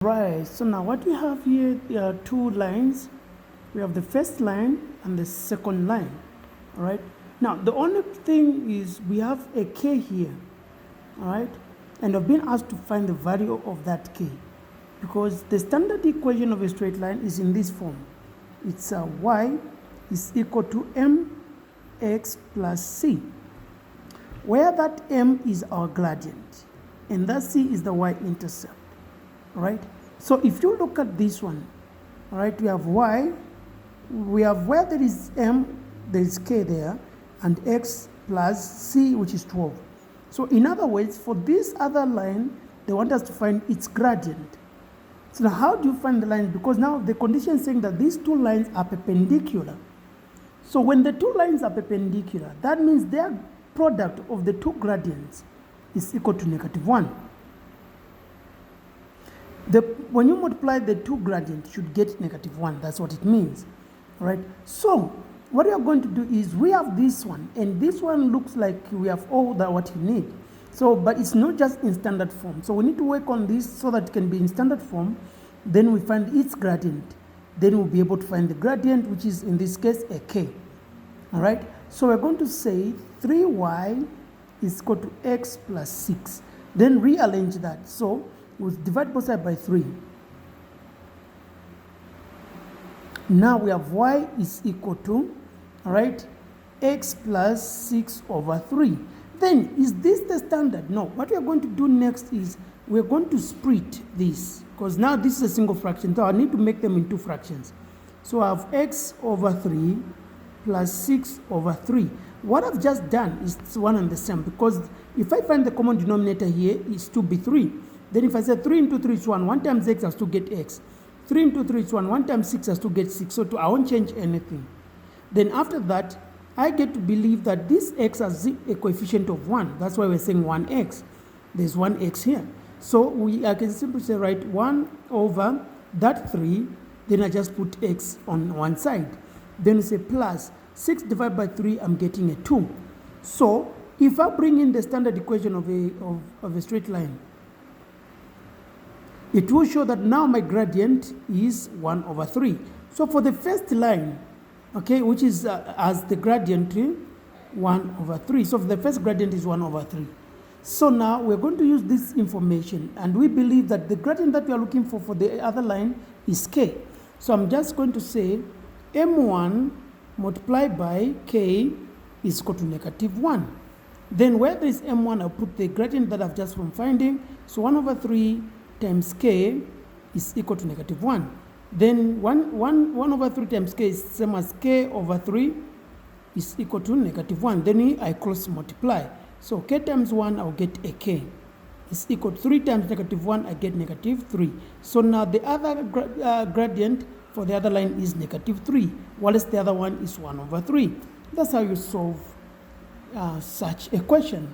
Right, so now what we have here are two lines. We have the first line and the second line. All right, now the only thing is we have a k here. All right, and I've been asked to find the value of that k because the standard equation of a straight line is in this form. It's y is equal to mx plus c, where that m is our gradient and that c is the y-intercept. Right, so if you look at this one, all right, we have y, we have where there is m, there is k there, and x plus c, which is 12. So in other words, for this other line, they want us to find its gradient. So now how do you find the line? Because now the condition is saying that these two lines are perpendicular. So when the two lines are perpendicular, that means their product of the two gradients is equal to -1. When you multiply the two gradients, you should get -1. That's what it means. All right. So what we are going to do is we have this one, and this one looks like we have all that what you need. So, but it's not just in standard form. So we need to work on this so that it can be in standard form. Then we find its gradient. Then we'll be able to find the gradient, which is in this case a k. All right. So we're going to say 3y is equal to x plus 6. Then rearrange that. So we'll divide both sides by 3. Now we have y is equal to, all right, x plus 6 over 3. Then, is this the standard? No. What we are going to do next is we're going to split this, because now this is a single fraction, so I need to make them into fractions. So I have x over 3 plus 6 over 3. What I've just done is one and the same, because if I find the common denominator here, it's to be 3. Then if I say 3 into 3 is 1, 1 times x has to get x. 3 into 3 is 1, 1 times 6 has to get 6. So I won't change anything. Then after that, I get to believe that this x has a coefficient of 1. That's why we're saying 1x. There's 1x here. So I can simply say, right, 1 over that 3, then I just put x on one side. Then we say plus 6 divided by 3, I'm getting a 2. So if I bring in the standard equation of a straight line, it will show that now my gradient is 1 over 3. So for the first line, okay, which is as the gradient 1 over 3. So the first gradient is 1 over 3. So now we're going to use this information, and we believe that the gradient that we are looking for the other line is k. So I'm just going to say m1 multiplied by k is equal to -1. Then where there is m1, I'll put the gradient that I've just been finding. So 1 over 3 times k is equal to -1. Then 1 over 3 times k is same as k over 3 is equal to -1. Then I cross multiply. So k times 1, I'll get a k. Is equal to 3 times -1, I get -3. So now the other gradient for the other line is -3, whilst the other one is 1 over 3. That's how you solve such a question.